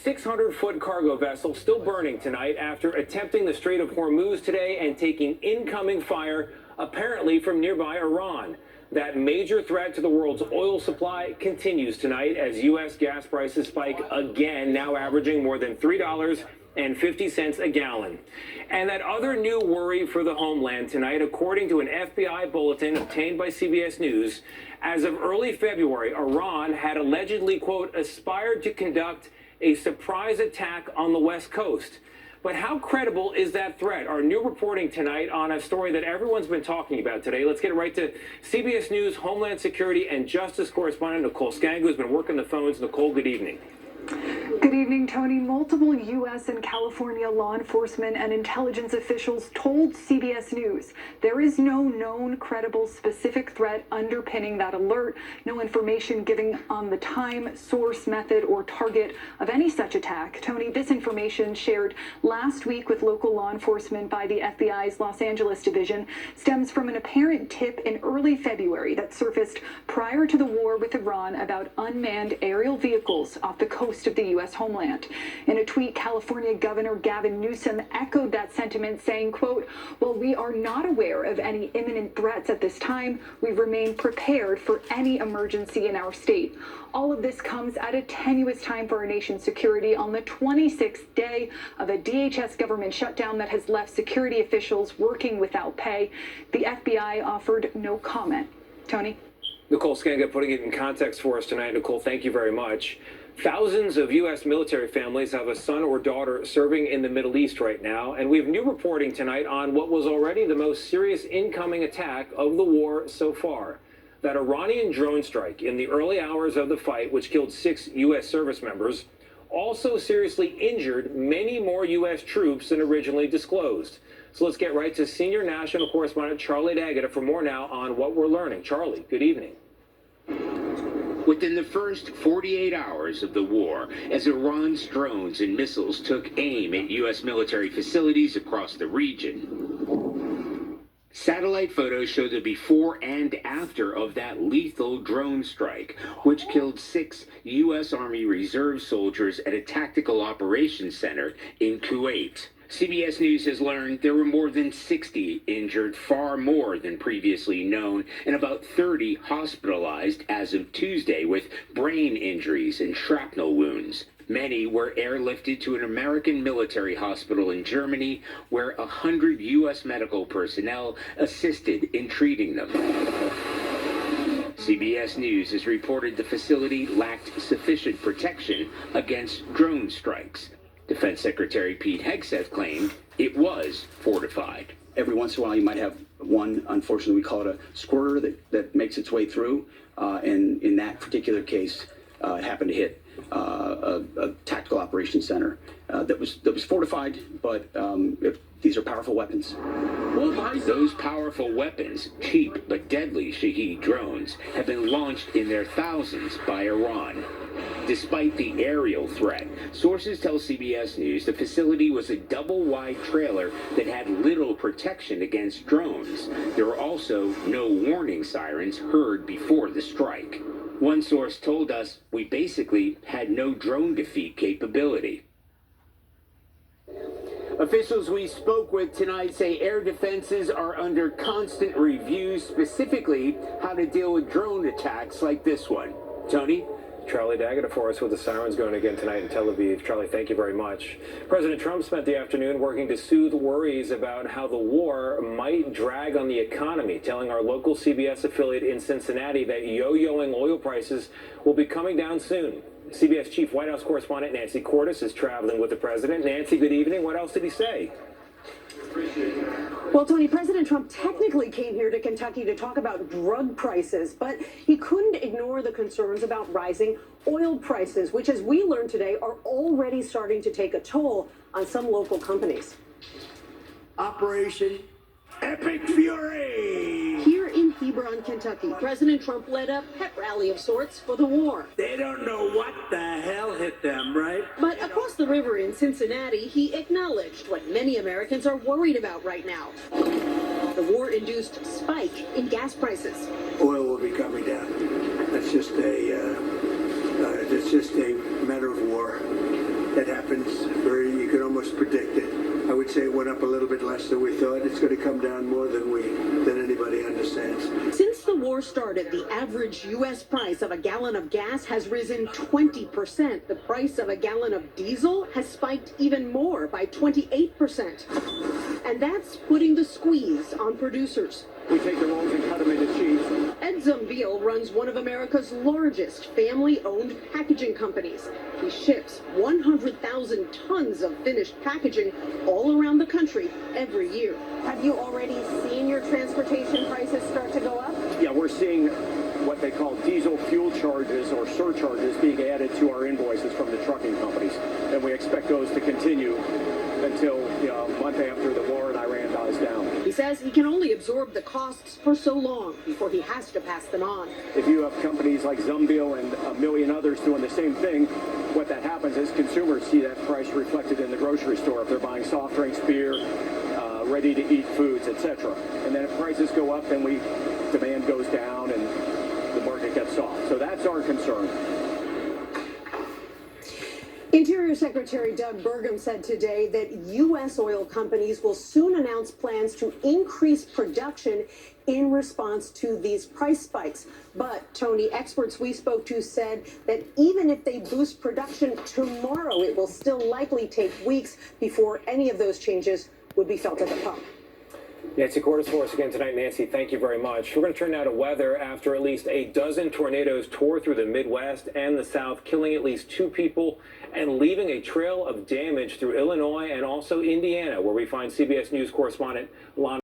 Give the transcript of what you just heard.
600-foot cargo vessel still burning tonight after attempting the Strait of Hormuz today and taking incoming fire, apparently from nearby Iran. That major threat to the world's oil supply continues tonight as U.S. gas prices spike again, now averaging more than $3.50 a gallon. And that other new worry for the homeland tonight, according to an FBI bulletin obtained by CBS News, as of early February, Iran had allegedly, quote, aspired to conduct a surprise attack on the West Coast. But how credible is that threat? Our new reporting tonight on a story that everyone's been talking about today. Let's get right to CBS News Homeland Security and Justice correspondent Nicole Scango, who's been working the phones. Nicole, good evening. Good evening, Tony. Multiple U.S. and California law enforcement and intelligence officials told CBS News there is no known, credible, specific threat underpinning that alert. No information giving on the time, source, method, or target of any such attack. Tony, this information shared last week with local law enforcement by the FBI's Los Angeles division stems from an apparent tip in early February that surfaced prior to the war with Iran about unmanned aerial vehicles off the coast of the U.S. homeland. In a tweet, California Governor Gavin Newsom echoed that sentiment, saying, quote, "While we are not aware of any imminent threats at this time, we remain prepared for any emergency in our state." All of this comes at a tenuous time for our nation's security on the 26th day of a DHS government shutdown that has left security officials working without pay. The FBI offered no comment. Tony? Nicole Scango putting it in context for us tonight. Nicole, thank you very much. Thousands of U.S. military families have a son or daughter serving in the Middle East right now, and we have new reporting tonight on what was already the most serious incoming attack of the war so far. That Iranian drone strike in the early hours of the fight, which killed 6 U.S. service members, also seriously injured many more U.S. troops than originally disclosed. So let's get right to senior national correspondent Charlie D'Agata for more now on what we're learning. Charlie, good evening. Within the first 48 hours of the war, as Iran's drones and missiles took aim at U.S. military facilities across the region, satellite photos show the before and after of that lethal drone strike, which killed 6 U.S. Army Reserve soldiers at a tactical operations center in Kuwait. CBS News has learned there were more than 60 injured, far more than previously known, and about 30 hospitalized as of Tuesday with brain injuries and shrapnel wounds. Many were airlifted to an American military hospital in Germany, where 100 U.S. medical personnel assisted in treating them. CBS News has reported the facility lacked sufficient protection against drone strikes. Defense Secretary Pete Hegseth claimed it was fortified. Every once in a while you might have one, unfortunately we call it a squirter that makes its way through, and in that particular case it happened to hit a tactical operations center that was fortified, but these are powerful weapons. Those powerful weapons, cheap but deadly Shahed drones, have been launched in their thousands by Iran. Despite the aerial threat, sources tell CBS News the facility was a double-wide trailer that had little protection against drones. There were also no warning sirens heard before the strike. One source told us we basically had no drone defeat capability. Officials we spoke with tonight say air defenses are under constant review, specifically how to deal with drone attacks like this one. Tony? Charlie D'Agata for us with the sirens going again tonight in Tel Aviv. Charlie, thank you very much. President Trump spent the afternoon working to soothe worries about how the war might drag on the economy, telling our local CBS affiliate in Cincinnati that yo-yoing oil prices will be coming down soon. CBS Chief White House correspondent Nancy Cordes is traveling with the president. Nancy, good evening. What else did he say? Well, Tony, President Trump technically came here to Kentucky to talk about drug prices, but he couldn't ignore the concerns about rising oil prices, which, as we learned today, are already starting to take a toll on some local companies. Operation Epic Fury! Here in Hebron, Kentucky, President Trump led a pep rally of sorts for the war. They don't know what the hell hit them, right? But across the river in Cincinnati, he acknowledged what many Americans are worried about right now. The war-induced spike in gas prices. Oil will be coming down. That's just a matter of war. That happens you can almost predict it. I would say it went up a little bit less than we thought. It's going to come down more than anybody understands. Since the war started, the average U.S. price of a gallon of gas has risen 20%. The price of a gallon of diesel has spiked even more, by 28%. And that's putting the squeeze on producers. We take the rolls and cut them into cheese. Ed Zumbiel runs one of America's largest family-owned packaging companies. He ships 100,000 tons of finished packaging all around the country every year. Have you already seen your transportation prices start to go up? Yeah, we're seeing what they call diesel fuel charges or surcharges being added to our invoices from the trucking companies. And we expect those to continue until a month after the war in Iran dies down. He says he can only absorb the costs for so long before he has to pass them on. If you have companies like Zumbiel and a million others doing the same thing, what that happens is consumers see that price reflected in the grocery store if they're buying soft drinks, beer, ready-to-eat foods, etc. And then if prices go up, then demand goes down and the market gets soft. So that's our concern. Interior Secretary Doug Burgum said today that U.S. oil companies will soon announce plans to increase production in response to these price spikes. But, Tony, experts we spoke to said that even if they boost production tomorrow, it will still likely take weeks before any of those changes would be felt at the pump. Nancy Cordes for us again tonight. Nancy, thank you very much. We're going to turn now to weather after at least a dozen tornadoes tore through the Midwest and the South, killing at least 2 people and leaving a trail of damage through Illinois and also Indiana, where we find CBS News correspondent Lana